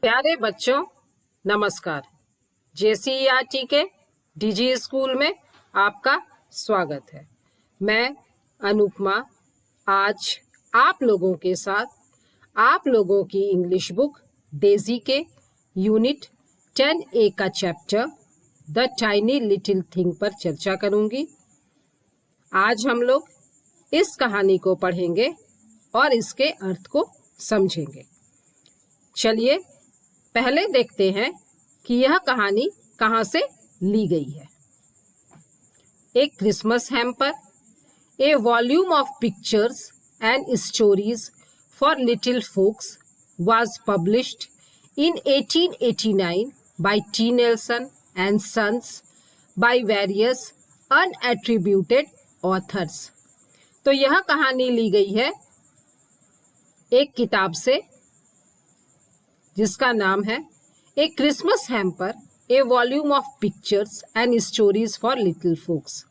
प्यारे बच्चों, नमस्कार। JCERT के DG स्कूल में आपका स्वागत है। मैं अनुपमा आज आप लोगों के साथ आप लोगों की इंग्लिश बुक डेजी के यूनिट 10A का chapter the tiny little thing पर चर्चा करूंगी। आज हम लोग इस कहानी को पढ़ेंगे और इसके अर्थ को समझेंगे। चलिए पहले देखते हैं कि यह कहानी कहाँ से ली गई है। एक Christmas hamper, a volume of pictures and stories for little folks was published in 1889 by T. Nelson and Sons by various unattributed authors। तो यह कहानी ली गई है एक किताब से जिसका नाम है a Christmas hamper, a volume of pictures and stories for little folks.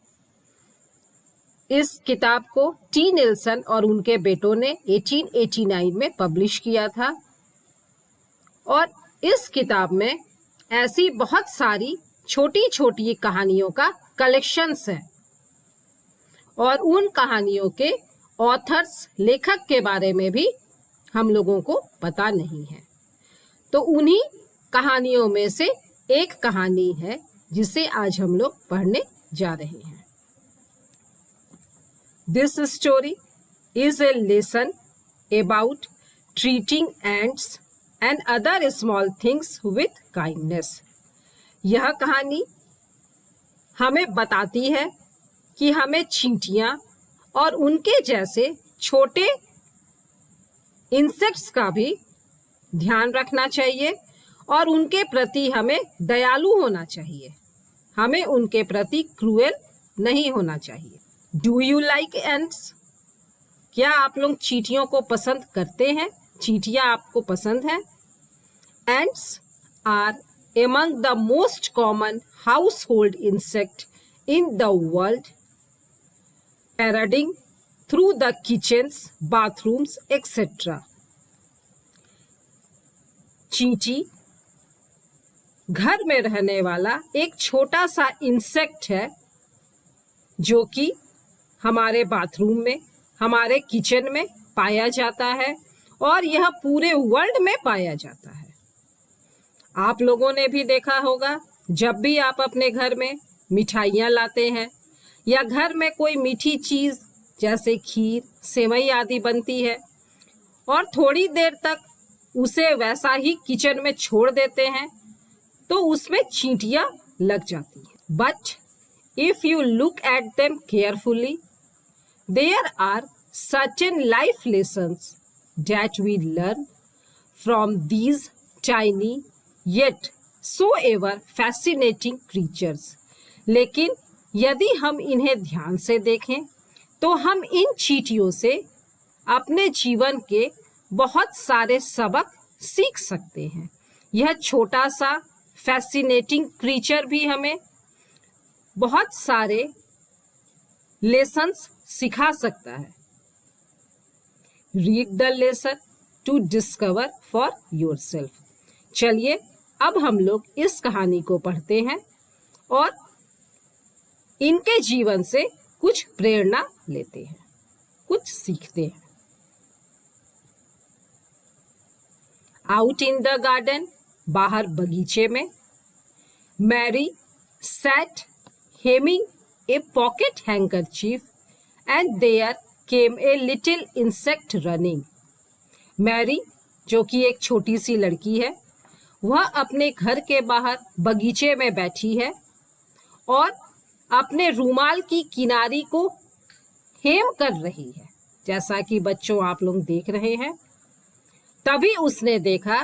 इस किताब को टी नेल्सन और उनके बेटों ने 1889 में पब्लिश किया था और इस किताब में ऐसी बहुत सारी छोटी छोटी कहानियों का कलेक्शंस है और उन कहानियों के ऑथर्स, लेखक के बारे में भी हम लोगों को पता नहीं है। तो उन्हीं कहानियों में से एक कहानी है जिसे आज हम लोग पढ़ने जा रहे हैं। This story is a lesson about treating ants and other small things with kindness। यह कहानी हमें बताती है कि हमें चींटियां और उनके जैसे छोटे इंसेक्ट्स का भी ध्यान रखना चाहिए और उनके प्रति हमें दयालु होना चाहिए। हमें उनके प्रति क्रूएल नहीं होना चाहिए। Do you like ants? क्या आप लोग चींटियों को पसंद करते हैं? चींटियां आपको पसंद हैं? Ants are among the most common household insect in the world, parading through the kitchens, bathrooms etcetera. चींटी घर में रहने वाला एक छोटा सा इंसेक्ट है जो कि हमारे बाथरूम में, हमारे किचन में पाया जाता है और यह पूरे वर्ल्ड में पाया जाता है। आप लोगों ने भी देखा होगा, जब भी आप अपने घर में मिठाइयाँ लाते हैं या घर में कोई मीठी चीज़ जैसे खीर, सेवई आदि बनती है और थोड़ी देर तक उसे वैसा ही किचन में छोड़ देते हैं तो उसमें चींटियाँ लग जाती हैं। But if you look at them carefully, there are certain life lessons that we learn from these tiny yet so ever fascinating creatures। लेकिन यदि हम इन्हें ध्यान से देखें तो हम इन चींटियों से अपने जीवन के बहुत सारे सबक सीख सकते हैं। यह छोटा सा फैसिनेटिंग क्रीचर भी हमें बहुत सारे लेसन्स सिखा सकता है। Read the lesson to discover for yourself. चलिए अब हम लोग इस कहानी को पढ़ते हैं और इनके जीवन से कुछ प्रेरणा लेते हैं, कुछ सीखते हैं। आउट इन द गार्डन, बाहर बगीचे में, Mary sat hemming a pocket handkerchief and there came a little insect running। Mary, जो कि एक छोटी सी लड़की है, वह अपने घर के बाहर बगीचे में बैठी है और अपने रुमाल की किनारी को हेम कर रही है, जैसा कि बच्चों आप लोग देख रहे हैं। तभी उसने देखा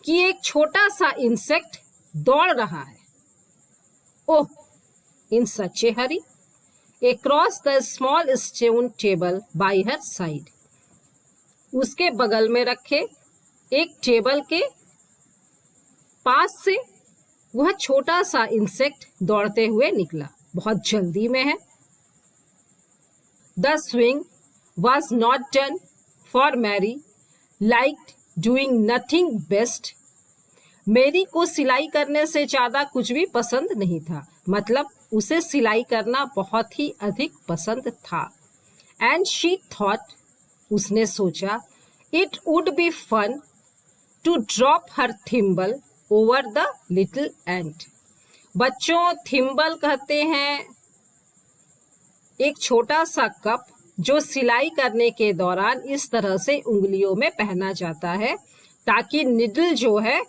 कि एक छोटा सा इंसेक्ट दौड़ रहा है। ओह, in such a hurry, across the small stone table by her side। उसके बगल में रखे एक टेबल के पास से वह छोटा सा इंसेक्ट दौड़ते हुए निकला, बहुत जल्दी में है। The swing was not done for Mary, liked doing nothing best मेरी को सिलाई करने से ज्यादा कुछ भी पसंद नहीं था, मतलब उसे सिलाई करना बहुत ही अधिक पसंद था। एंड शी थॉट, उसने सोचा, it would be fun to drop her thimble over the little ant. बच्चों, थिम्बल कहते हैं एक छोटा सा कप जो सिलाई करने के दौरान इस तरह से उंगलियों में पहना जाता है ताकि निडल जो है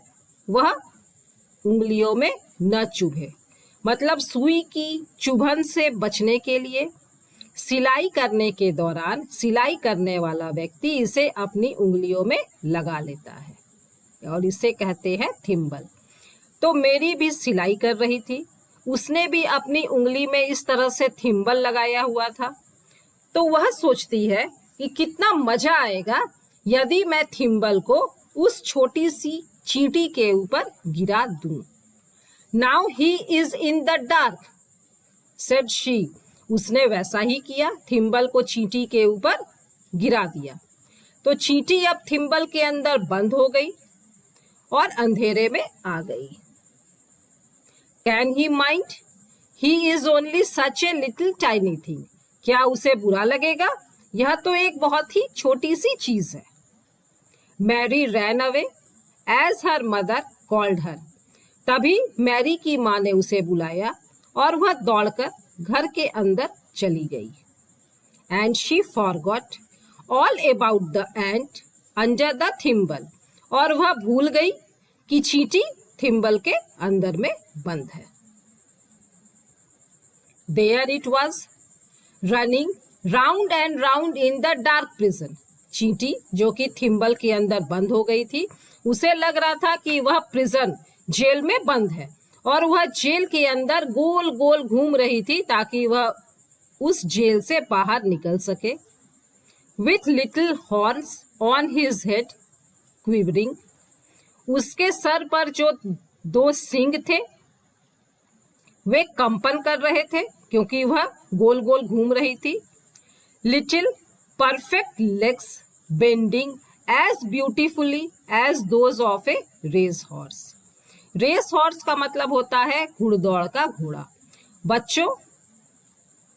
वह उंगलियों में न चुभे, मतलब सुई की चुभन से बचने के लिए सिलाई करने के दौरान सिलाई करने वाला व्यक्ति इसे अपनी उंगलियों में लगा लेता है और इसे कहते हैं थिम्बल। तो मेरी भी सिलाई कर रही थी, उसने भी अपनी उंगली में इस तरह से थिम्बल लगाया हुआ था। तो वह सोचती है कि कितना मजा आएगा यदि मैं थिम्बल को उस छोटी सी चींटी के ऊपर गिरा दूं। Now he is in the dark, said she. उसने वैसा ही किया, थिम्बल को चींटी के ऊपर गिरा दिया। तो चींटी अब थिम्बल के अंदर बंद हो गई और अंधेरे में आ गई। Can he mind, he is only such a little tiny thing. क्या उसे बुरा लगेगा? यह तो एक बहुत ही छोटी सी चीज है। Mary ran away as her mother called her. तभी मैरी की माँ ने उसे बुलाया और वह दौड़कर घर के अंदर चली गई। And she forgot all about the ant under the thimble. और वह भूल गई कि चींटी थिम्बल के अंदर में बंद है। There it was running round and round in the dark prison. चींटी जो कि थिम्बल के अंदर बंद हो गई थी, उसे लग रहा था कि वह प्रिजन जेल में बंद है और वह जेल के अंदर गोल गोल घूम रही थी ताकि वह उस जेल से बाहर निकल सके। With little horns on his head quivering. उसके सर पर जो 2 सींग थे वे कंपन कर रहे थे क्योंकि वह गोल गोल घूम रही थी। Little perfect legs bending as beautifully as those of a racehorse. Racehorse का मतलब होता है घुड़दौड़ का घोड़ा। बच्चों,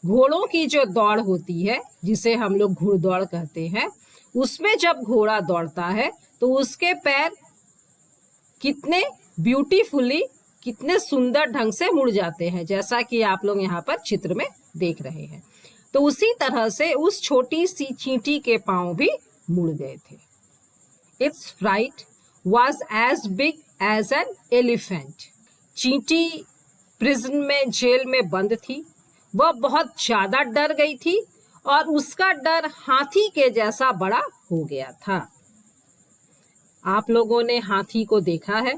घोड़ों की जो दौड़ होती है जिसे हम लोग घुड़दौड़ कहते हैं, उसमें जब घोड़ा दौड़ता है तो उसके पैर कितने ब्यूटीफुली, कितने सुंदर ढंग से मुड़ जाते हैं, जैसा कि आप लोग यहाँ पर चित्र में देख रहे हैं। तो उसी तरह से उस छोटी सी चींटी के पांव भी मुड़ गए थे। Its fright was as big as an elephant. चींटी प्रिजन में, जेल में बंद थी। वह बहुत ज्यादा डर गई थी और उसका डर हाथी के जैसा बड़ा हो गया था। आप लोगों ने हाथी को देखा है,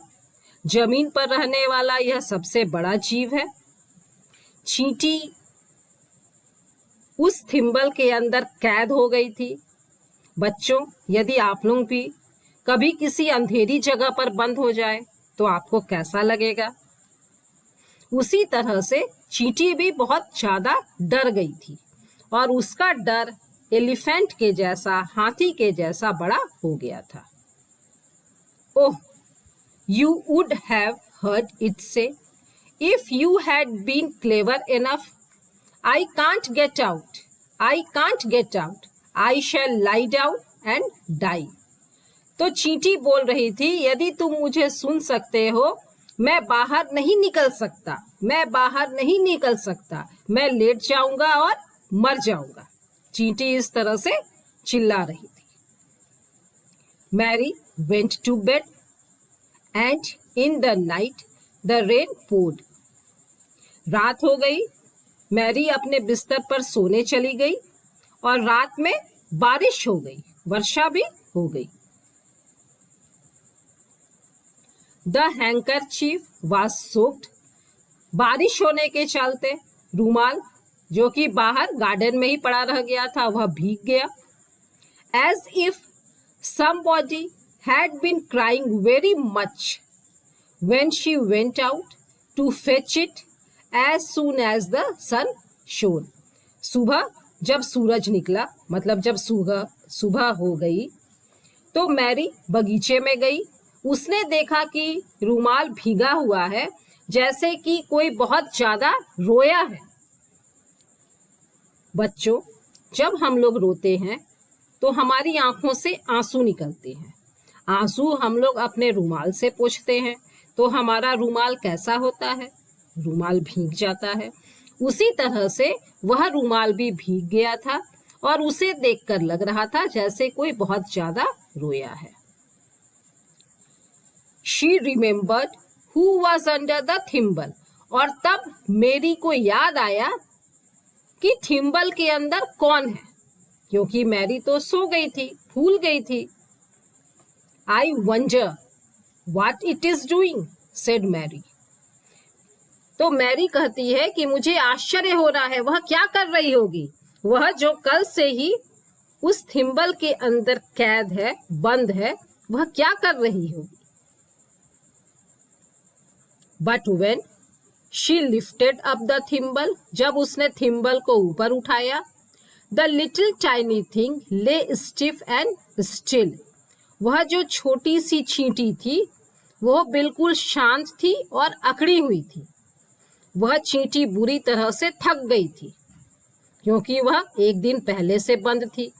जमीन पर रहने वाला यह सबसे बड़ा जीव है। चींटी उस थिम्बल के अंदर कैद हो गई थी। बच्चों, यदि आप लोग भी कभी किसी अंधेरी जगह पर बंद हो जाए तो आपको कैसा लगेगा? उसी तरह से चींटी भी बहुत ज्यादा डर गई थी और उसका डर एलिफेंट के जैसा, हाथी के जैसा बड़ा हो गया था। ओह, you would have heard it say, if you had been clever enough, I can't get out, I can't get out, I shall lie down and die. तो चींटी बोल रही थी, यदि तुम मुझे सुन सकते हो, मैं बाहर नहीं निकल सकता, मैं बाहर नहीं निकल सकता, मैं लेट जाऊंगा और मर जाऊंगा। चींटी इस तरह से चिल्ला रही थी। Mary went to bed and in the night the rain poured. रात हो गई, मैरी अपने बिस्तर पर सोने चली गई और रात में बारिश हो गई, वर्षा भी हो गई। The handkerchief was soaked. बारिश होने के चलते रूमाल जो कि बाहर गार्डन में ही पड़ा रह गया था वह भीग गया। As if somebody had been crying very much when she went out to fetch it as soon as the sun shone. सुबह जब सूरज निकला, मतलब जब सुबह हो गई, तो मैरी बगीचे में गई उसने देखा कि रुमाल भीगा हुआ है, जैसे कि कोई बहुत ज्यादा रोया है। बच्चों, जब हम लोग रोते हैं तो हमारी आंखों से आंसू निकलते हैं। आंसू हम लोग अपने रुमाल से पोंछते हैं, तो हमारा रुमाल कैसा होता है? रुमाल भीग जाता है। उसी तरह से वह रुमाल भी भीग गया था और उसे देखकर लग रहा था जैसे कोई बहुत ज्यादा रोया है। She remembered who was under the thimble, और तब मेरी को याद आया कि थिम्बल के अंदर कौन है, क्योंकि मैरी तो सो गई थी, भूल गई थी। I wonder what it is doing, said Mary. तो मैरी कहती है कि मुझे आश्चर्य हो रहा है, वह क्या कर रही होगी? वह जो कल से ही उस थिम्बल के अंदर कैद है, बंद है, वह क्या कर रही होगी? But when she lifted up the thimble, जब उसने थिम्बल को ऊपर उठाया, the little tiny thing lay stiff and still. वह जो छोटी सी चींटी थी, वह बिल्कुल शांत थी और अकड़ी हुई थी। वह चींटी बुरी तरह से थक गई थी, क्योंकि वह एक दिन पहले से बंद थी।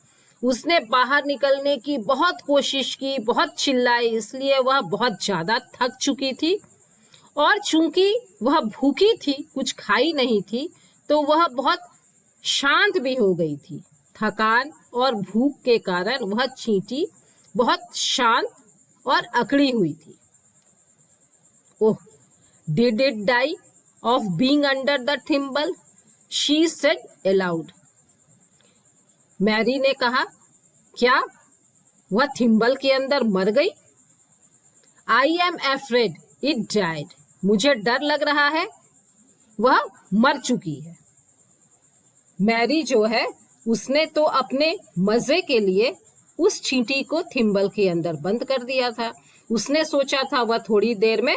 उसने बाहर निकलने की बहुत कोशिश की, बहुत चिल्लाई, इसलिए वह बहुत ज्यादा थक चुकी थी। और चूंकि वह भूखी थी, कुछ खाई नहीं थी, तो वह बहुत शांत भी हो गई थी। थकान और भूख के कारण वह चींटी बहुत शांत और अकड़ी हुई थी। Oh, did it die of being under the thimble? She said aloud. Mary ने कहा, क्या वह थिम्बल के अंदर मर गई? I am afraid it died. मुझे डर लग रहा है वह मर चुकी है। मैरी जो है उसने तो अपने मजे के लिए उस चींटी को थिम्बल के अंदर बंद कर दिया था। उसने सोचा था वह थोड़ी देर में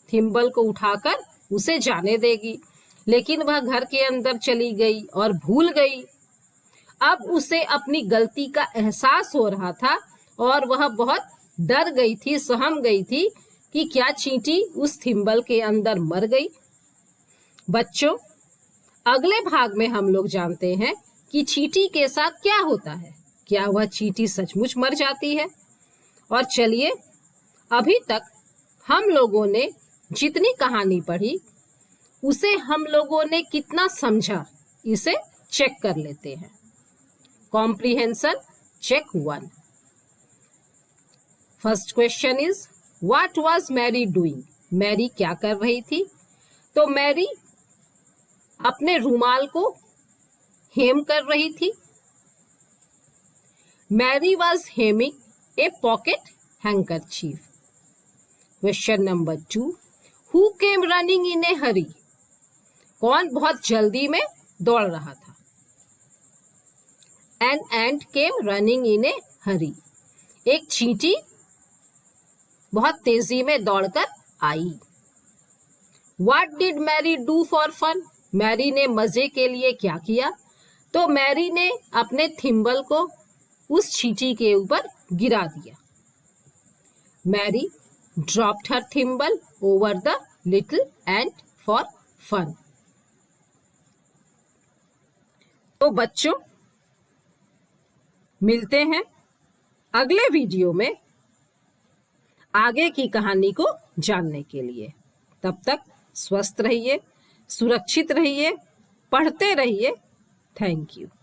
थिम्बल को उठाकर उसे जाने देगी, लेकिन वह घर के अंदर चली गई और भूल गई। अब उसे अपनी गलती का एहसास हो रहा था और वह बहुत डर गई थी, सहम गई थी कि क्या चींटी उस थिम्बल के अंदर मर गई। बच्चों, अगले भाग में हम लोग जानते हैं कि चींटी के साथ क्या होता है। क्या वह चींटी सचमुच मर जाती है? और चलिए, अभी तक हम लोगों ने जितनी कहानी पढ़ी उसे हम लोगों ने कितना समझा, इसे चेक कर लेते हैं। Comprehension check 1. First question is, what was Mary doing? Mary क्या कर रही थी? तो मैरी अपने रुमाल को हेम कर रही थी। Mary was hemming a pocket handkerchief. Question number 2, who came running in a hurry? कौन बहुत जल्दी में दौड़ रहा था? An ant came running in a hurry. एक चींटी बहुत तेजी में दौड़कर आई. What did Mary do for fun? Mary ने मजे के लिए क्या किया? तो मैरी ने अपने थिम्बल को उस चींटी के ऊपर गिरा दिया. Mary dropped her thimble over the little ant for fun. तो बच्चों, मिलते हैं अगले वीडियो में आगे की कहानी को जानने के लिए। तब तक स्वस्थ रहिए, सुरक्षित रहिए, पढ़ते रहिए। Thank you.